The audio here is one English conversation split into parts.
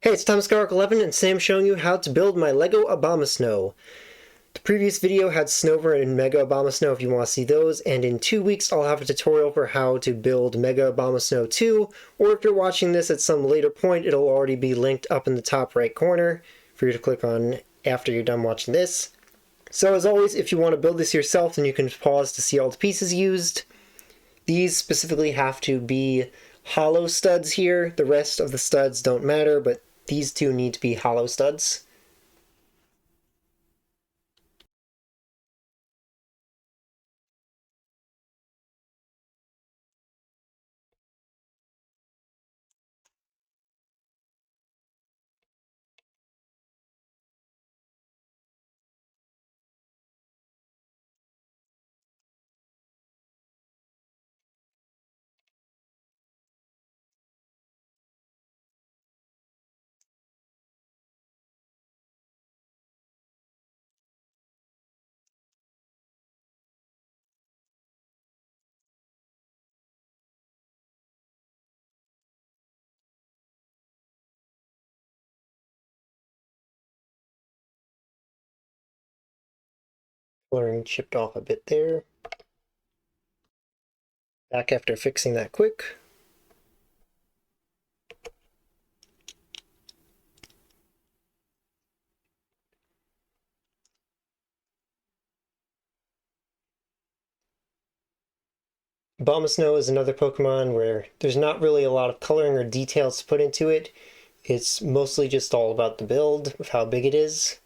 Hey, it's Tom11, and today I'm showing you how to build my LEGO Abomasnow. The previous video had Snover and Mega Abomasnow if you want to see those, and in 2 weeks I'll have a tutorial for how to build Mega Abomasnow 2, or if you're watching this at some later point, it'll already be linked up in the top right corner for you to click on after you're done watching this. So as always, if you want to build this yourself, then you can pause to see all the pieces used. These specifically have to be hollow studs here. The rest of the studs don't matter, but these two need to be hollow studs. Coloring chipped off a bit there. Back after fixing that quick. Abomasnow is another Pokemon where there's not really a lot of coloring or details to put into it. It's mostly just all about the build, of how big it is.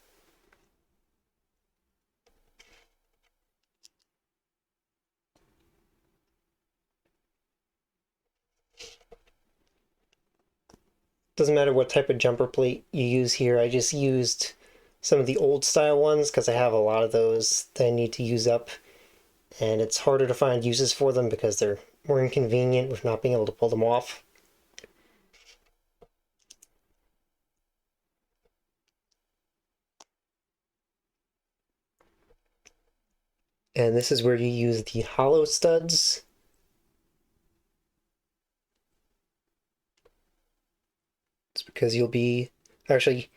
Doesn't matter what type of jumper plate you use here. I just used some of the old style ones because I have a lot of those that I need to use up, and it's harder to find uses for them because they're more inconvenient with not being able to pull them off. And this is where you use the hollow studs. It's because you'll be... Actually,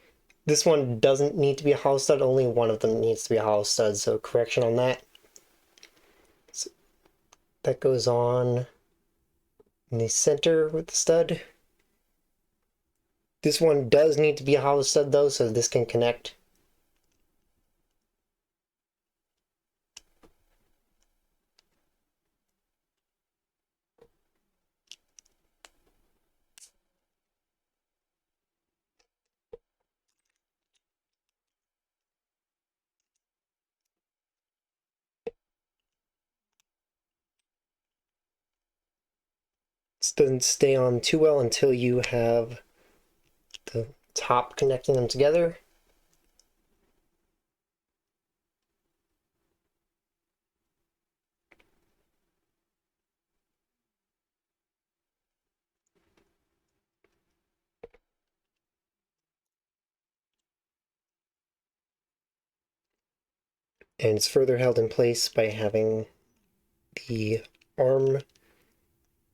this one doesn't need to be a hollow stud. Only one of them needs to be a hollow stud, so correction on that. So that goes on in the center with the stud. This one does need to be a hollow stud, though, so this can connect. This doesn't stay on too well until you have the top connecting them together. And it's further held in place by having the arm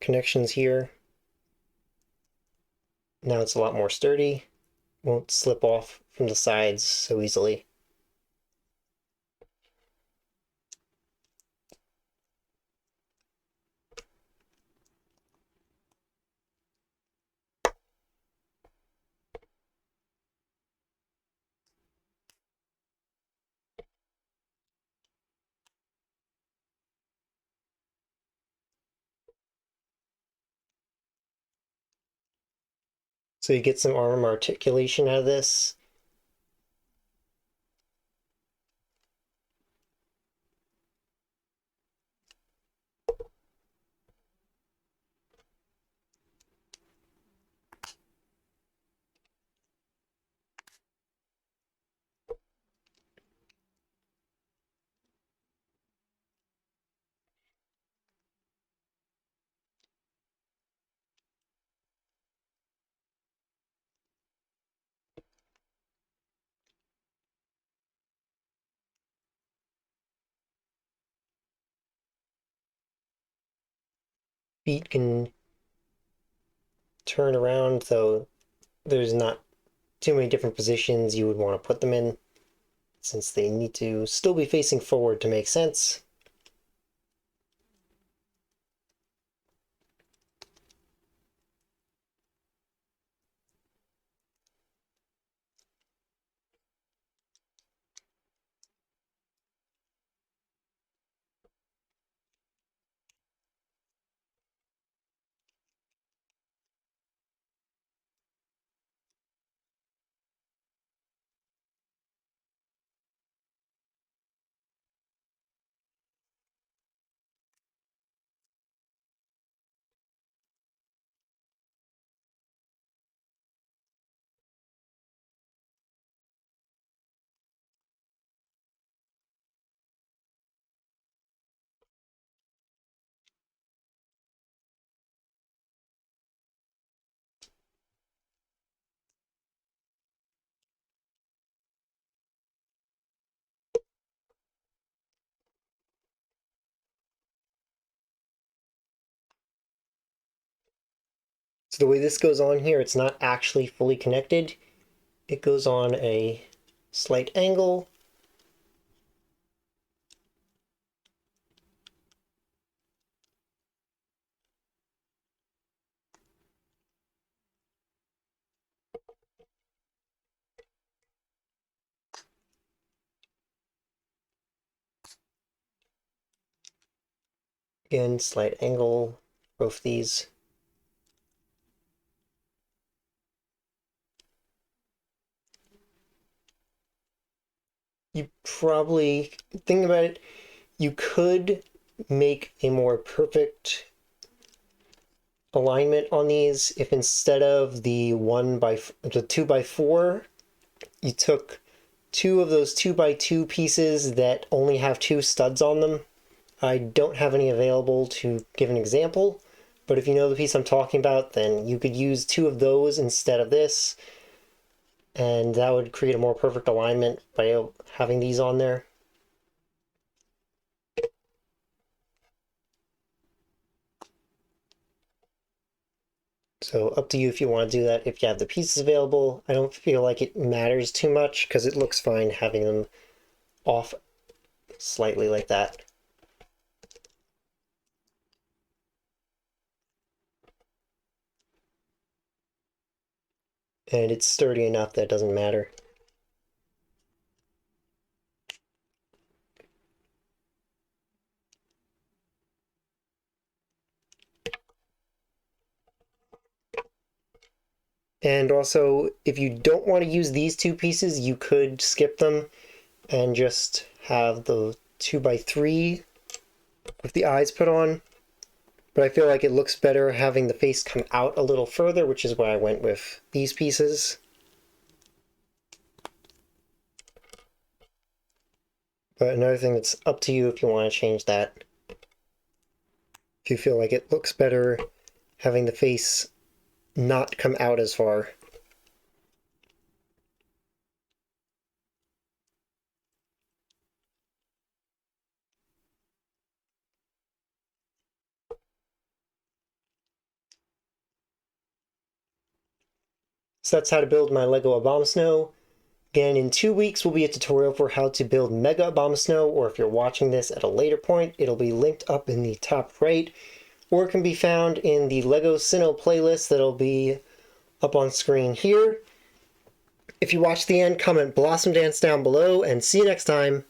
connections here. Now it's a lot more sturdy. Won't slip off from the sides so easily. So you get some arm articulation out of this. Feet can turn around, though there's not too many different positions you would want to put them in, since they need to still be facing forward to make sense. So the way this goes on here, it's not actually fully connected. It goes on a slight angle. Again, slight angle, both these. You probably, think about it, you could make a more perfect alignment on these if instead of the 2x4, you took two of those 2x2 pieces that only have two studs on them. I don't have any available to give an example, but if you know the piece I'm talking about, then you could use two of those instead of this, and that would create a more perfect alignment by having these on there. So up to you if you want to do that, if you have the pieces available. I don't feel like it matters too much because it looks fine having them off slightly like that. And it's sturdy enough that it doesn't matter. And also, if you don't want to use these two pieces, you could skip them and just have the 2x3 with the eyes put on. But I feel like it looks better having the face come out a little further, which is why I went with these pieces. But another thing that's up to you if you want to change that. If you feel like it looks better having the face not come out as far. So that's how to build my Lego Abomasnow. Again, in 2 weeks will be a tutorial for how to build Mega Abomasnow, or if you're watching this at a later point, it'll be linked up in the top right, or it can be found in the Lego Sinnoh playlist that'll be up on screen here. If you watch the end, comment Blossom Dance down below, and see you next time.